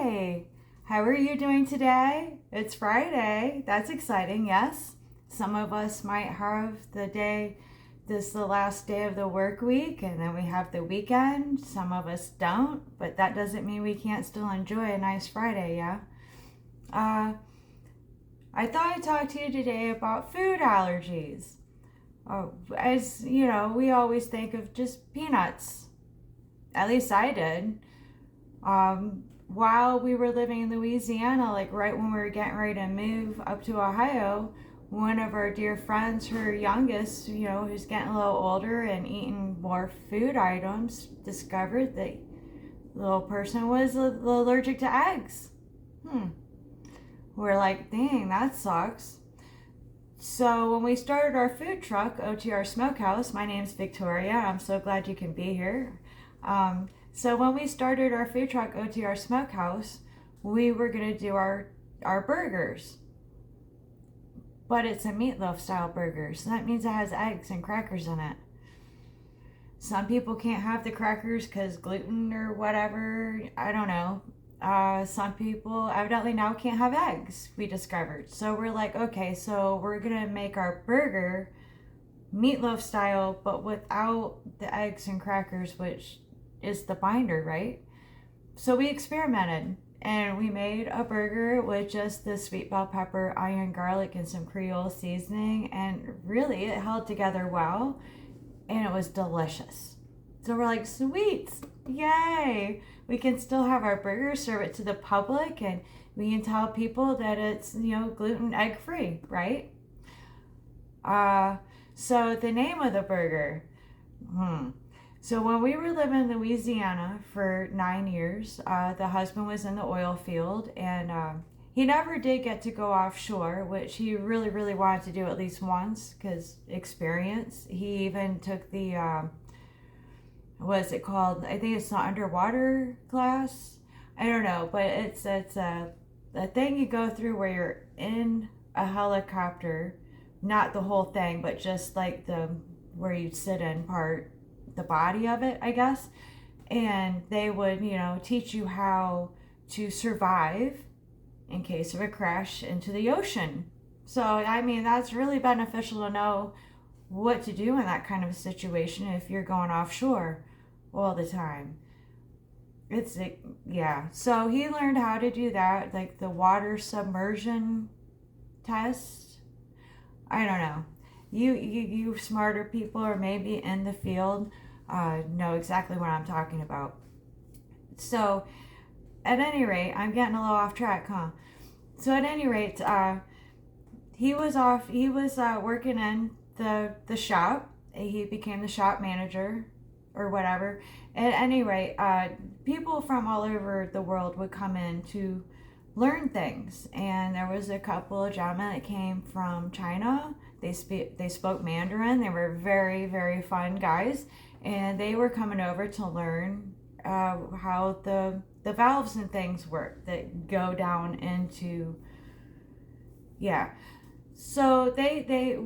Hi, how are you doing today? It's Friday. That's exciting, yes. Some of us might have the last day of the work week, and then we have the weekend. Some of us don't, but that doesn't mean we can't still enjoy a nice Friday, yeah? Uh, I thought I'd talk to you today about food allergies. As you know, we always think of just peanuts. At least I did. While we were living in Louisiana, like right when we were getting ready to move up to Ohio, one of our dear friends, her youngest, who's getting a little older and eating more food items, discovered that the little person was allergic to eggs. We're like, dang, that sucks. So when we started our food truck, OTR Smokehouse, my name's Victoria. I'm so glad you can be here. So when we started our food truck, OTR Smokehouse, we were going to do our burgers. But it's a meatloaf style burger, so that means it has eggs and crackers in it. Some people can't have the crackers because gluten or whatever, I don't know. Some people evidently now can't have eggs, we discovered. So we're like, okay, so we're going to make our burger meatloaf style, but without the eggs and crackers, which is the binder, right? So we experimented and we made a burger with just the sweet bell pepper, onion, garlic, and some Creole seasoning, and really it held together well and it was delicious. So we're like, sweet, yay! We can still have our burger, serve it to the public, and we can tell people that it's, gluten, egg free, right? So the name of the burger, So when we were living in Louisiana for 9 years, the husband was in the oil field, and he never did get to go offshore, which he really, really wanted to do at least once because experience. He even took the, what is it called? I think it's the underwater class. I don't know, but it's a thing you go through where you're in a helicopter, not the whole thing, but just like the where you sit in part, the body of it, I guess. And they would, teach you how to survive in case of a crash into the ocean. So, I mean, that's really beneficial to know what to do in that kind of a situation if you're going offshore all the time. Yeah. So he learned how to do that, like the water submersion test. I don't know. You smarter people, or maybe in the field, know exactly what I'm talking about. So, at any rate, I'm getting a little off track, huh? So, at any rate, he was off. He was working in the shop. He became the shop manager, or whatever. At any rate, people from all over the world would come in to learn things, and there was a couple of gentlemen that came from China. They spoke Mandarin. They were very, very fun guys, and they were coming over to learn how the valves and things work that go down into, yeah. So they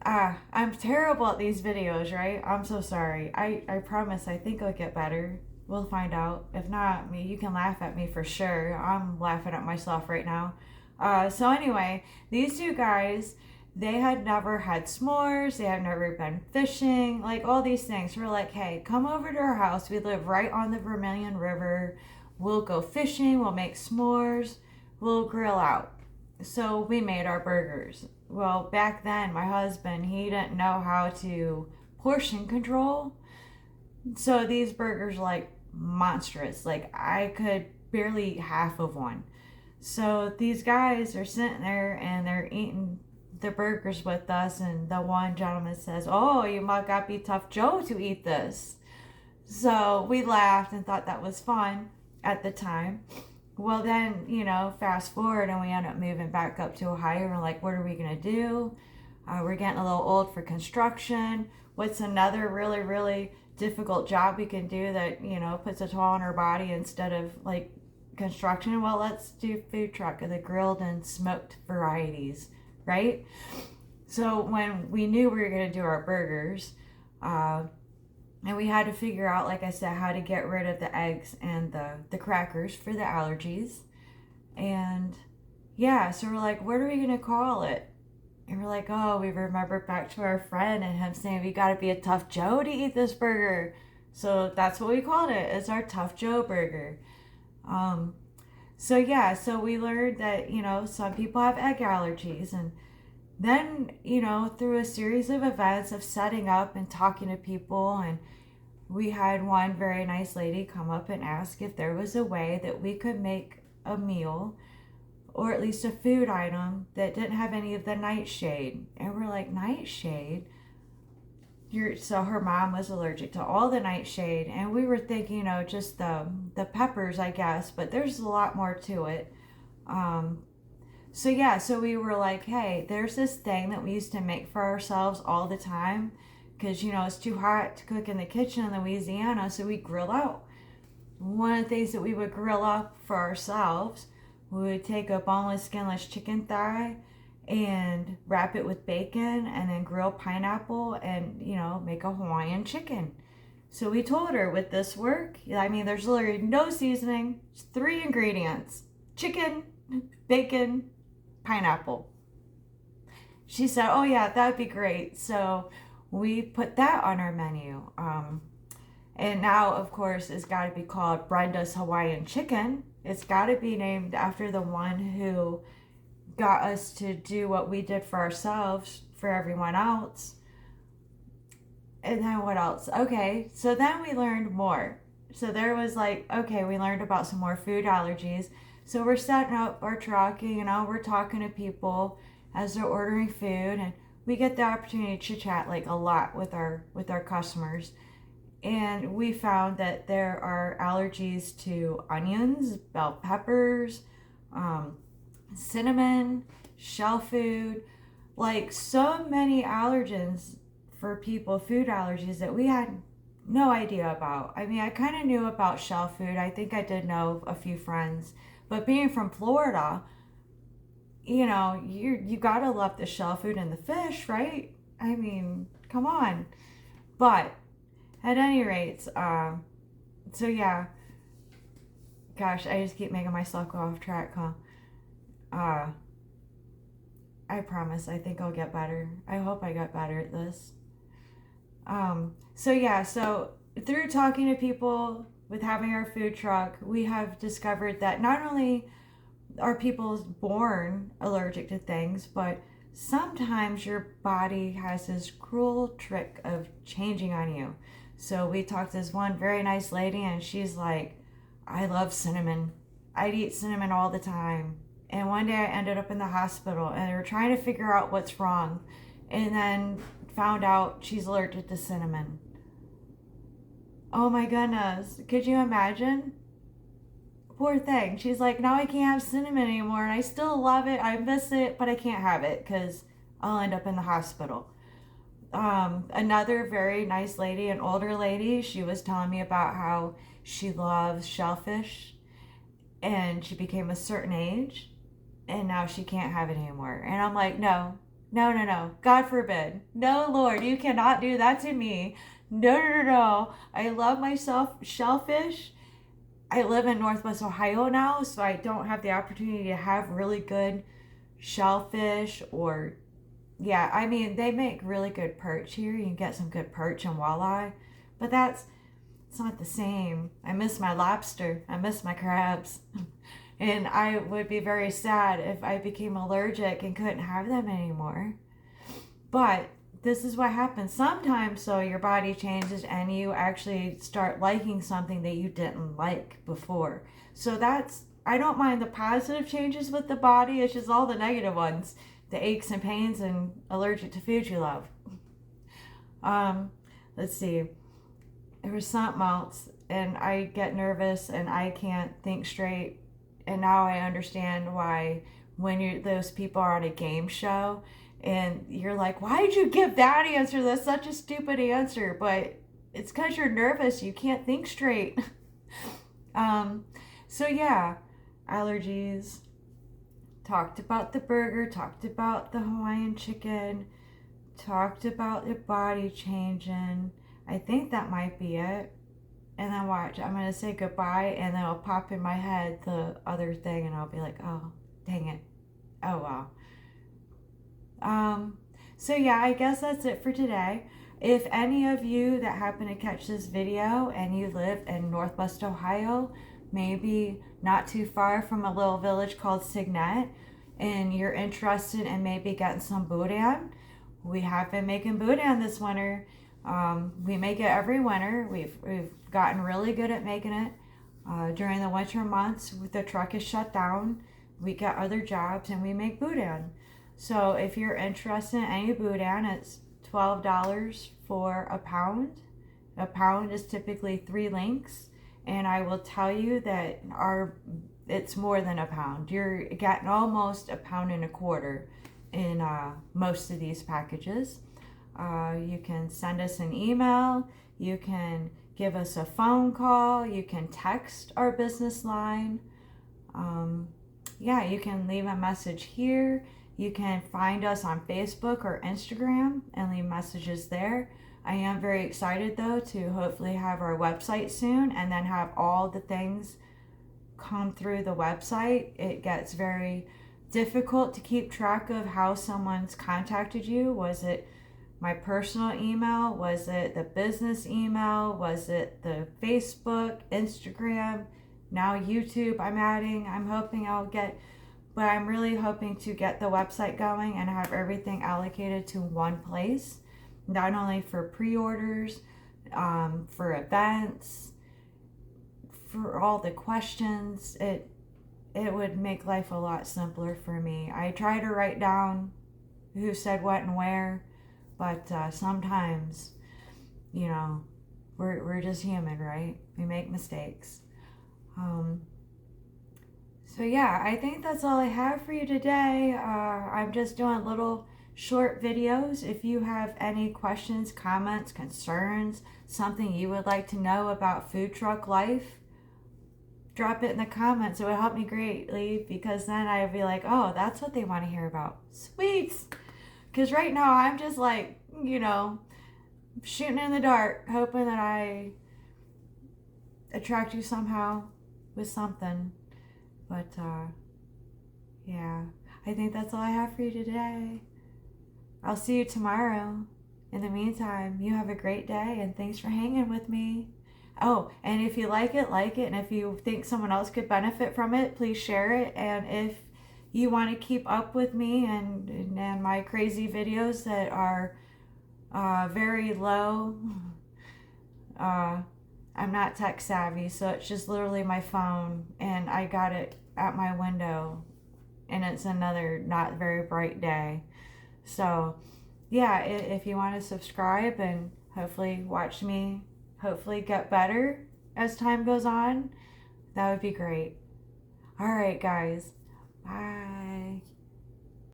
I'm terrible at these videos, right? I'm so sorry. I promise. I think it'll get better. We'll find out. If not, you can laugh at me for sure. I'm laughing at myself right now. So anyway, these two guys, they had never had s'mores. They had never been fishing, like all these things. We're like, hey, come over to our house. We live right on the Vermilion River. We'll go fishing. We'll make s'mores. We'll grill out. So we made our burgers. Well, back then, my husband, he didn't know how to portion control. So these burgers like monstrous. Like I could barely eat half of one. So these guys are sitting there and they're eating the burgers with us, and the one gentleman says, "Oh, you must got be tough Joe to eat this." So we laughed and thought that was fun at the time. Well, then, fast forward and we end up moving back up to Ohio. We're like, what are we going to do? We're getting a little old for construction. What's another really, really difficult job we can do that, puts a toll on our body instead of like construction? Well, let's do food truck of the grilled and smoked varieties, right? So when we knew we were going to do our burgers, And we had to figure out, like I said, how to get rid of the eggs and the crackers for the allergies. And yeah, so we're like, what are we going to call it? And we're like, oh, we remembered back to our friend and him saying, we got to be a tough Joe to eat this burger. So that's what we called it. It's our Tough Joe burger. Um, so yeah, so we learned that, some people have egg allergies. And then, through a series of events of setting up and talking to people, and we had one very nice lady come up and ask if there was a way that we could make a meal or at least a food item that didn't have any of the nightshade. And we're like, nightshade? So her mom was allergic to all the nightshade, and we were thinking, just the peppers, I guess, but there's a lot more to it. Um, so yeah, so we were like, hey, there's this thing that we used to make for ourselves all the time because it's too hot to cook in the kitchen in Louisiana, so we grill out. One of the things that we would grill up for ourselves, we would take a boneless, skinless chicken thigh and wrap it with bacon and then grill pineapple and, make a Hawaiian chicken. So we told her, with this work, I mean, there's literally no seasoning, it's 3 ingredients: chicken, bacon, pineapple. She said, oh yeah, that'd be great. So we put that on our menu. And now, of course, it's got to be called Brenda's Hawaiian Chicken. It's got to be named after the one who got us to do what we did for ourselves for everyone else. And then what else? Okay, so then we learned more. So there was like, okay, we learned about some more food allergies. So we're setting up our truck, we're talking to people as they're ordering food, and we get the opportunity to chit chat like a lot with our customers. And we found that there are allergies to onions, bell peppers, cinnamon, shell food, like so many allergens for people, food allergies that we had no idea about. I mean, I kind of knew about shell food. I think I did know a few friends, but being from Florida, you gotta love the shell food and the fish, right? I mean, come on. But at any rate, so yeah, gosh, I just keep making myself go off track, huh? Uh, I promise, I think I'll get better. I hope I get better at this. So yeah, so through talking to people with having our food truck, we have discovered that not only are people born allergic to things, but sometimes your body has this cruel trick of changing on you. So we talked to this one very nice lady, and she's like, I love cinnamon. I'd eat cinnamon all the time. And one day I ended up in the hospital, and they were trying to figure out what's wrong. And then found out she's allergic to cinnamon. Oh my goodness. Could you imagine? Poor thing. She's like, now I can't have cinnamon anymore, and I still love it. I miss it, but I can't have it because I'll end up in the hospital. Another very nice lady, an older lady, she was telling me about how she loves shellfish, and she became a certain age, and now she can't have it anymore. And I'm like, no, no, no, no. God forbid. No, Lord, you cannot do that to me. No, no, no, no. I love myself shellfish. I live in Northwest Ohio now, so I don't have the opportunity to have really good shellfish or, yeah, I mean, they make really good perch here. You can get some good perch and walleye, but it's not the same. I miss my lobster. I miss my crabs. And I would be very sad if I became allergic and couldn't have them anymore. But this is what happens sometimes. So your body changes and you actually start liking something that you didn't like before. So I don't mind the positive changes with the body. It's just all the negative ones, the aches and pains and allergic to food you love. Let's see. There was something else, and I get nervous and I can't think straight. And now I understand why when those people are on a game show and you're like, why did you give that answer? That's such a stupid answer. But it's because you're nervous. You can't think straight. So yeah, allergies. Talked about the burger. Talked about the Hawaiian chicken. Talked about the body changing. I think that might be it. And then watch, I'm going to say goodbye, and then it'll pop in my head the other thing, and I'll be like, oh, dang it. Oh, wow. So yeah, I guess that's it for today. If any of you that happen to catch this video and you live in Northwest Ohio, maybe not too far from a little village called Signet, and you're interested in maybe getting some boudin, we have been making boudin this winter. We make it every winter. We've gotten really good at making it. During the winter months, the truck is shut down. We get other jobs and we make boudin. So if you're interested in any boudin, it's $12 for a pound. A pound is typically 3 links, and I will tell you that it's more than a pound. You're getting almost a pound and a quarter in most of these packages. You can send us an email. You can give us a phone call. You can text our business line. Yeah, you can leave a message here. You can find us on Facebook or Instagram and leave messages there. I am very excited though to hopefully have our website soon, and then have all the things come through the website. It gets very difficult to keep track of how someone's contacted you. Was it my personal email? Was it the business email? Was it the Facebook, Instagram, now YouTube I'm adding? I'm hoping I'll get, but I'm really hoping to get the website going and have everything allocated to one place, not only for pre-orders, for events, for all the questions. It would make life a lot simpler for me. I try to write down who said what and where, but sometimes, you know, we're just human, right? We make mistakes. So yeah, I think that's all I have for you today. I'm just doing little short videos. If you have any questions, comments, concerns, something you would like to know about food truck life, drop it in the comments. It would help me greatly, because then I'd be like, oh, that's what they want to hear about. Sweet. Because right now I'm just like, you know, shooting in the dark, hoping that I attract you somehow with something. But yeah, I think that's all I have for you today. I'll see you tomorrow. In the meantime, you have a great day, and thanks for hanging with me. Oh, and if you like it, and if you think someone else could benefit from it, please share it. And if you want to keep up with me and my crazy videos that are very low, I'm not tech savvy, so it's just literally my phone, and I got it at my window, and it's another not very bright day. So yeah, if you want to subscribe and hopefully watch me hopefully get better as time goes on, that would be great. All right, guys. Bye.